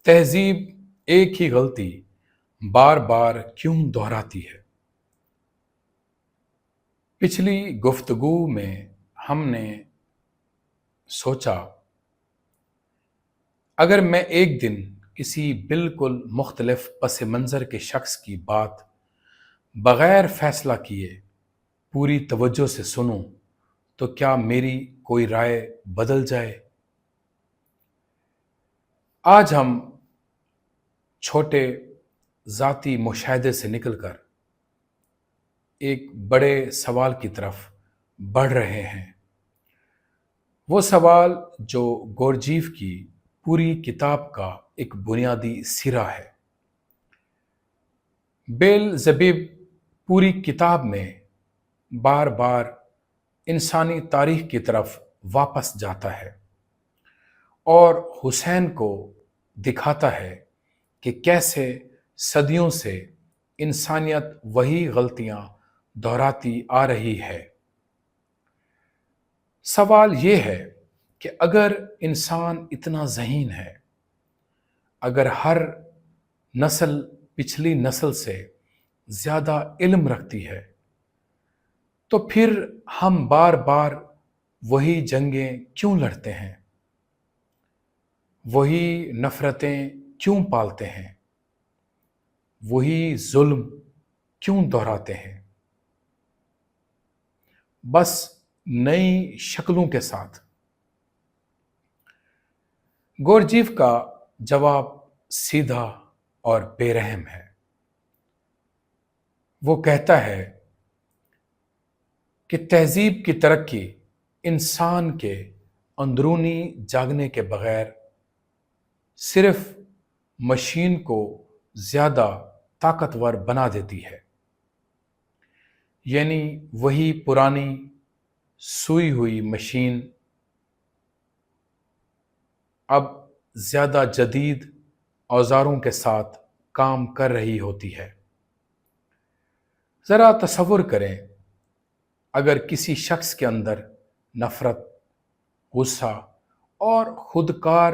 تہذیب ایک ہی غلطی بار بار کیوں دہراتی ہے؟ پچھلی گفتگو میں ہم نے سوچا، اگر میں ایک دن کسی بالکل مختلف پس منظر کے شخص کی بات بغیر فیصلہ کیے پوری توجہ سے سنوں تو کیا میری کوئی رائے بدل جائے؟ آج ہم چھوٹے ذاتی مشاہدے سے نکل کر ایک بڑے سوال کی طرف بڑھ رہے ہیں، وہ سوال جو گورجیف کی پوری کتاب کا ایک بنیادی سرا ہے۔ بیل زبیب پوری کتاب میں بار بار انسانی تاریخ کی طرف واپس جاتا ہے اور حسین کو دکھاتا ہے کہ کیسے صدیوں سے انسانیت وہی غلطیاں دہراتی آ رہی ہے۔ سوال یہ ہے کہ اگر انسان اتنا ذہین ہے، اگر ہر نسل پچھلی نسل سے زیادہ علم رکھتی ہے، تو پھر ہم بار بار وہی جنگیں کیوں لڑتے ہیں؟ وہی نفرتیں کیوں پالتے ہیں؟ وہی ظلم کیوں دہراتے ہیں؟ بس نئی شکلوں کے ساتھ۔ گورجیف کا جواب سیدھا اور بے رحم ہے۔ وہ کہتا ہے کہ تہذیب کی ترقی انسان کے اندرونی جاگنے کے بغیر صرف مشین کو زیادہ طاقتور بنا دیتی ہے، یعنی وہی پرانی سوئی ہوئی مشین اب زیادہ جدید اوزاروں کے ساتھ کام کر رہی ہوتی ہے۔ ذرا تصور کریں، اگر کسی شخص کے اندر نفرت، غصہ اور خودکار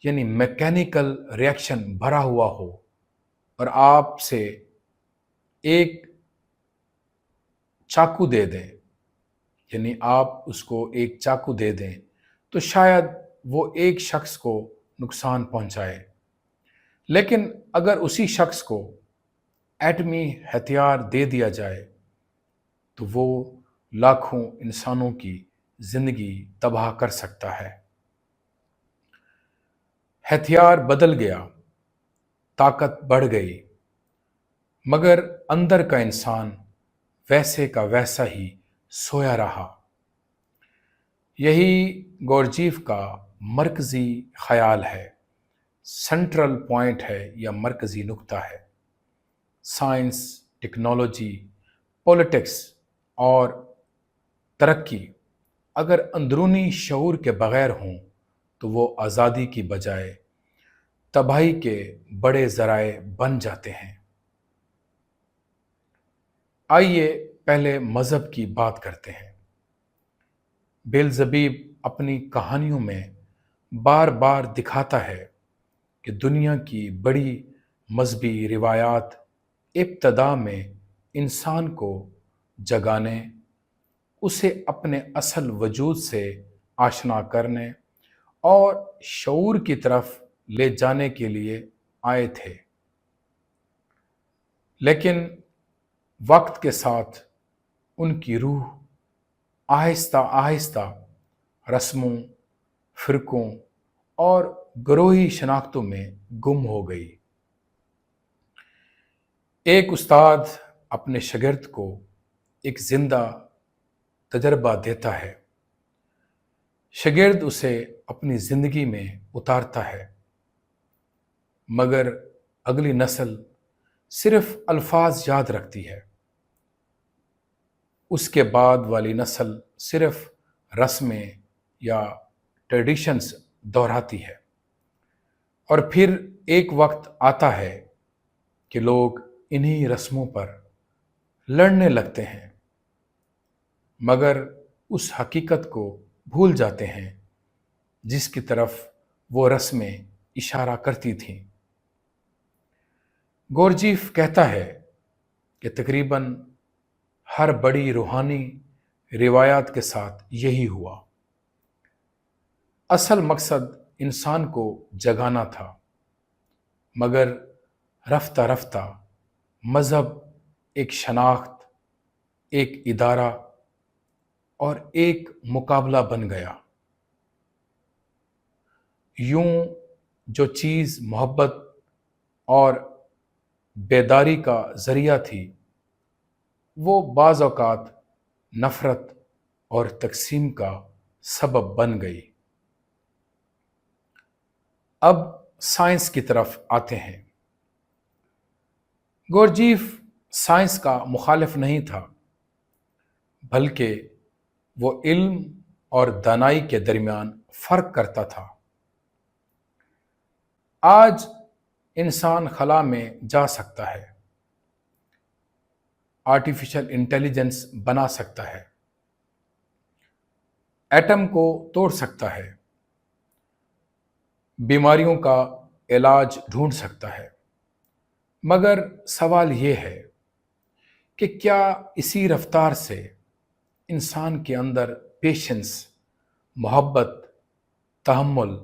یعنی میکینیکل ریئیکشن بھرا ہوا ہو اور آپ سے ایک چاقو دے دیں، یعنی آپ اس کو ایک چاقو دے دیں تو شاید وہ ایک شخص کو نقصان پہنچائے، لیکن اگر اسی شخص کو ایٹمی ہتھیار دے دیا جائے تو وہ لاکھوں انسانوں کی زندگی تباہ کر سکتا ہے۔ ہتھیار بدل گیا، طاقت بڑھ گئی، مگر اندر کا انسان ویسے کا ویسا ہی سویا رہا۔ یہی گورجیف کا مرکزی خیال ہے، سینٹرل پوائنٹ ہے یا مرکزی نقطہ ہے۔ سائنس، ٹیکنالوجی، پولیٹکس اور ترقی اگر اندرونی شعور کے بغیر ہوں تو وہ آزادی کی بجائے تباہی کے بڑے ذرائع بن جاتے ہیں۔ آئیے پہلے مذہب کی بات کرتے ہیں۔ بیلزبیب اپنی کہانیوں میں بار بار دکھاتا ہے کہ دنیا کی بڑی مذہبی روایات ابتدا میں انسان کو جگانے، اسے اپنے اصل وجود سے آشنا کرنے اور شعور کی طرف لے جانے کے لیے آئے تھے، لیکن وقت کے ساتھ ان کی روح آہستہ آہستہ رسموں، فرقوں اور گروہی شناختوں میں گم ہو گئی۔ ایک استاد اپنے شاگرد کو ایک زندہ تجربہ دیتا ہے، شاگرد اسے اپنی زندگی میں اتارتا ہے، مگر اگلی نسل صرف الفاظ یاد رکھتی ہے، اس کے بعد والی نسل صرف رسمیں یا ٹریڈیشنز دہراتی ہے، اور پھر ایک وقت آتا ہے کہ لوگ انہی رسموں پر لڑنے لگتے ہیں، مگر اس حقیقت کو بھول جاتے ہیں جس کی طرف وہ رسمیں اشارہ کرتی تھیں۔ گورجیف کہتا ہے کہ تقریباً ہر بڑی روحانی روایات کے ساتھ یہی ہوا۔ اصل مقصد انسان کو جگانا تھا، مگر رفتہ رفتہ مذہب ایک شناخت، ایک ادارہ اور ایک مقابلہ بن گیا۔ یوں جو چیز محبت اور بیداری کا ذریعہ تھی، وہ بعض اوقات نفرت اور تقسیم کا سبب بن گئی۔ اب سائنس کی طرف آتے ہیں۔ گورجیف سائنس کا مخالف نہیں تھا، بلکہ وہ علم اور دانائی کے درمیان فرق کرتا تھا۔ آج انسان خلا میں جا سکتا ہے، آرٹیفیشل انٹیلیجنس بنا سکتا ہے، ایٹم کو توڑ سکتا ہے، بیماریوں کا علاج ڈھونڈ سکتا ہے، مگر سوال یہ ہے کہ کیا اسی رفتار سے انسان کے اندر پیشنس، محبت، تحمل،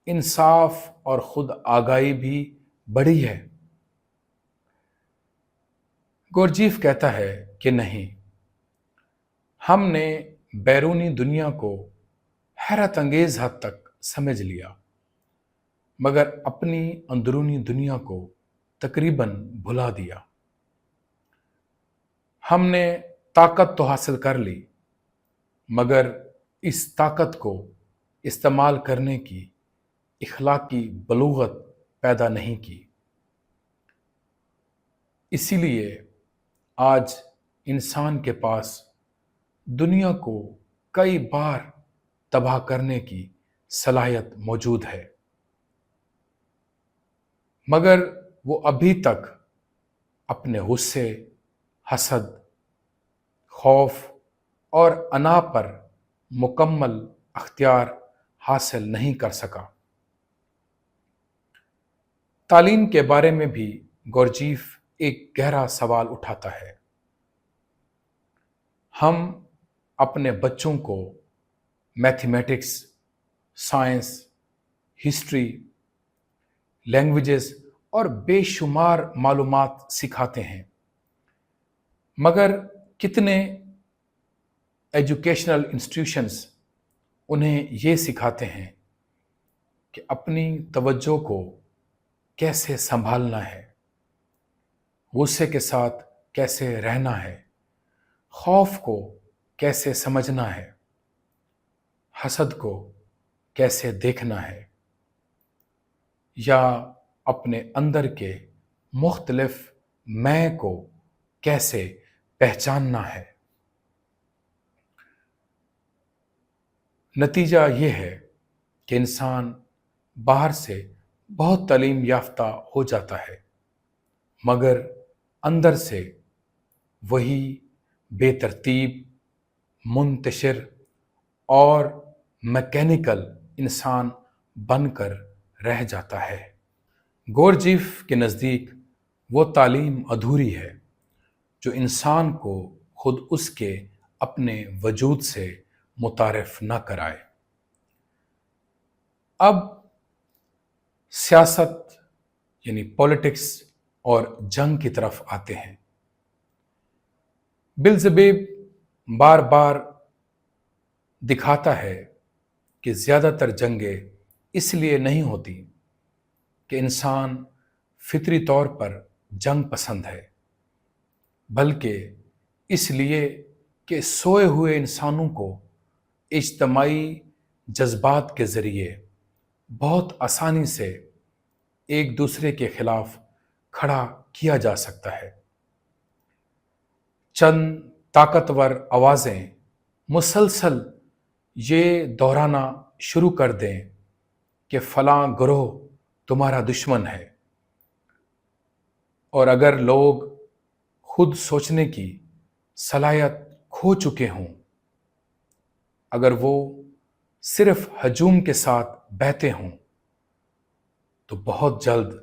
انصاف اور خود آگاہی بھی بڑھی ہے؟ گورجیف کہتا ہے کہ نہیں، ہم نے بیرونی دنیا کو حیرت انگیز حد تک سمجھ لیا، مگر اپنی اندرونی دنیا کو تقریباً بھلا دیا۔ ہم نے طاقت تو حاصل کر لی، مگر اس طاقت کو استعمال کرنے کی اخلاقی بلوغت پیدا نہیں کی۔ اسی لیے آج انسان کے پاس دنیا کو کئی بار تباہ کرنے کی صلاحیت موجود ہے، مگر وہ ابھی تک اپنے غصے، حسد، خوف اور انا پر مکمل اختیار حاصل نہیں کر سکا۔ تعلیم کے بارے میں بھی گورجیف ایک گہرا سوال اٹھاتا ہے۔ ہم اپنے بچوں کو میتھمیٹکس، سائنس، ہسٹری، لینگویجز اور بے شمار معلومات سکھاتے ہیں، مگر کتنے ایجوکیشنل انسٹیٹیوشنز انہیں یہ سکھاتے ہیں کہ اپنی توجہ کو کیسے سنبھالنا ہے، غصے کے ساتھ کیسے رہنا ہے، خوف کو کیسے سمجھنا ہے، حسد کو کیسے دیکھنا ہے، یا اپنے اندر کے مختلف میں کو کیسے پہچاننا ہے۔ نتیجہ یہ ہے کہ انسان باہر سے بہت تعلیم یافتہ ہو جاتا ہے، مگر اندر سے وہی بے ترتیب، منتشر اور میکینیکل انسان بن کر رہ جاتا ہے۔ گورجیف کے نزدیک وہ تعلیم ادھوری ہے جو انسان کو خود اس کے اپنے وجود سے متعارف نہ کرائے۔ اب سیاست یعنی پولیٹکس اور جنگ کی طرف آتے ہیں۔ بلزبیب بار بار دکھاتا ہے کہ زیادہ تر جنگیں اس لیے نہیں ہوتی کہ انسان فطری طور پر جنگ پسند ہے، بلکہ اس لیے کہ سوئے ہوئے انسانوں کو اجتماعی جذبات کے ذریعے بہت آسانی سے ایک دوسرے کے خلاف کھڑا کیا جا سکتا ہے۔ چند طاقتور آوازیں مسلسل یہ دہرانا شروع کر دیں کہ فلاں گروہ تمہارا دشمن ہے، اور اگر لوگ خود سوچنے کی صلاحیت کھو چکے ہوں، اگر وہ صرف ہجوم کے ساتھ بہتے ہوں، تو بہت جلد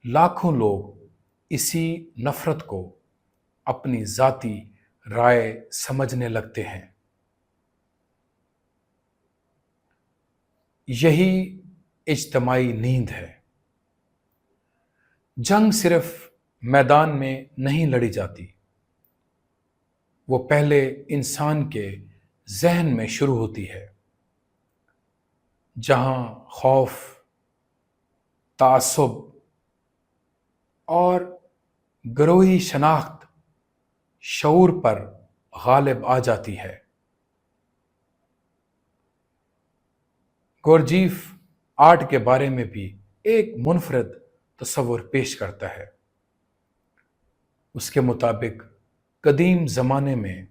لاکھوں لوگ اسی نفرت کو اپنی ذاتی رائے سمجھنے لگتے ہیں۔ یہی اجتماعی نیند ہے۔ جنگ صرف میدان میں نہیں لڑی جاتی، وہ پہلے انسان کے ذہن میں شروع ہوتی ہے، جہاں خوف، تعصب اور گروہی شناخت شعور پر غالب آ جاتی ہے۔ گورجیف آرٹ کے بارے میں بھی ایک منفرد تصور پیش کرتا ہے۔ اس کے مطابق قدیم زمانے میں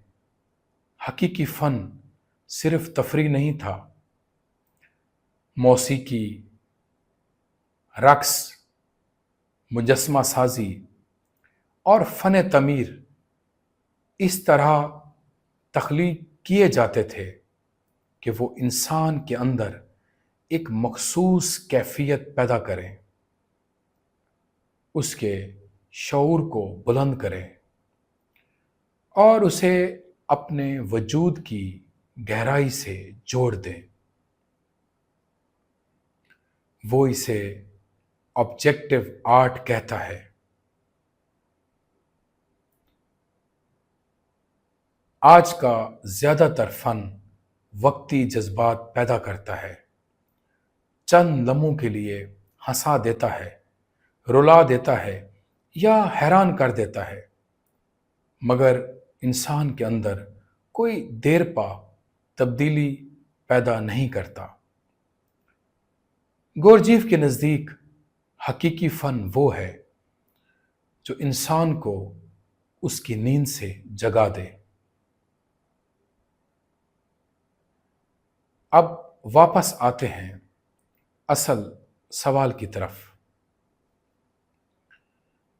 حقیقی فن صرف تفریح نہیں تھا۔ موسیقی، رقص، مجسمہ سازی اور فن تعمیر اس طرح تخلیق کیے جاتے تھے کہ وہ انسان کے اندر ایک مخصوص کیفیت پیدا کریں، اس کے شعور کو بلند کریں اور اسے اپنے وجود کی گہرائی سے جوڑ دیں۔ وہ اسے آبجیکٹو آرٹ کہتا ہے۔ آج کا زیادہ تر فن وقتی جذبات پیدا کرتا ہے، چند لمحوں کے لیے ہنسا دیتا ہے، رلا دیتا ہے یا حیران کر دیتا ہے، مگر انسان کے اندر کوئی دیر پا تبدیلی پیدا نہیں کرتا۔ گورجیف کے نزدیک حقیقی فن وہ ہے جو انسان کو اس کی نیند سے جگا دے۔ اب واپس آتے ہیں اصل سوال کی طرف۔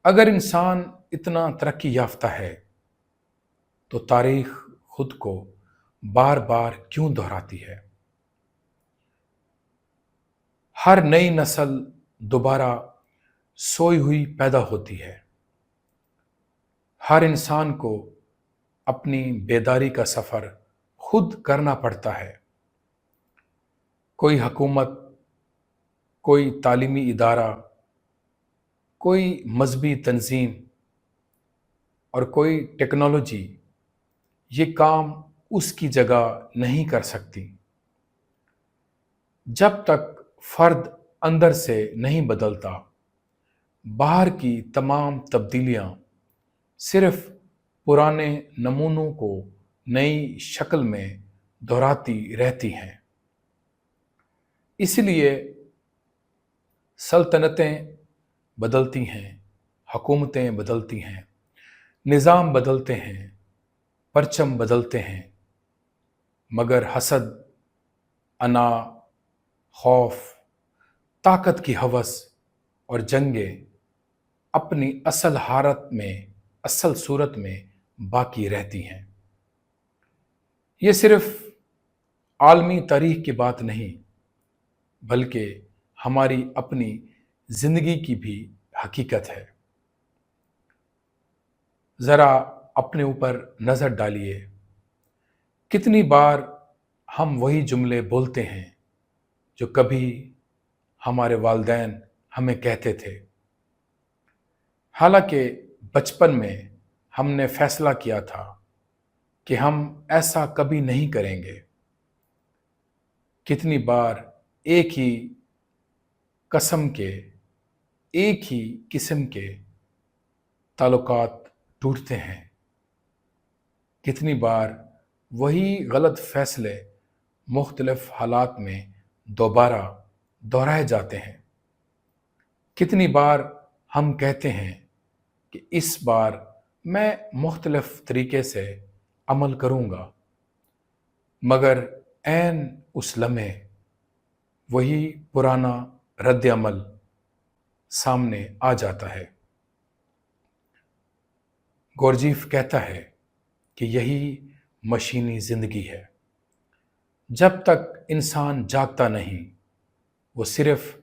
اگر انسان اتنا ترقی یافتہ ہے تو تاریخ خود کو بار بار کیوں دہراتی ہے؟ ہر نئی نسل دوبارہ سوئی ہوئی پیدا ہوتی ہے۔ ہر انسان کو اپنی بیداری کا سفر خود کرنا پڑتا ہے۔ کوئی حکومت، کوئی تعلیمی ادارہ، کوئی مذہبی تنظیم اور کوئی ٹیکنالوجی یہ کام اس کی جگہ نہیں کر سکتی۔ جب تک فرد اندر سے نہیں بدلتا، باہر کی تمام تبدیلیاں صرف پرانے نمونوں کو نئی شکل میں دہراتی رہتی ہیں۔ اس لیے سلطنتیں بدلتی ہیں، حکومتیں بدلتی ہیں، نظام بدلتے ہیں، پرچم بدلتے ہیں، مگر حسد، انا، خوف، طاقت کی ہوس اور جنگیں اپنی اصل حالت میں، اصل صورت میں باقی رہتی ہیں۔ یہ صرف عالمی تاریخ کی بات نہیں، بلکہ ہماری اپنی زندگی کی بھی حقیقت ہے۔ ذرا اپنے اوپر نظر ڈالیے، کتنی بار ہم وہی جملے بولتے ہیں جو کبھی ہمارے والدین ہمیں کہتے تھے، حالانکہ بچپن میں ہم نے فیصلہ کیا تھا کہ ہم ایسا کبھی نہیں کریں گے۔ کتنی بار ایک ہی قسم کے، ایک ہی قسم کے تعلقات ٹوٹتے ہیں۔ کتنی بار وہی غلط فیصلے مختلف حالات میں دوبارہ دہرائے جاتے ہیں۔ کتنی بار ہم کہتے ہیں کہ اس بار میں مختلف طریقے سے عمل کروں گا، مگر عین اس لمحے وہی پرانا رد عمل سامنے آ جاتا ہے۔ گورجیف کہتا ہے کہ یہی مشینی زندگی ہے۔ جب تک انسان جاگتا نہیں، وہ صرف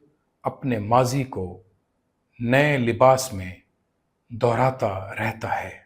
اپنے ماضی کو نئے لباس میں دہراتا رہتا ہے۔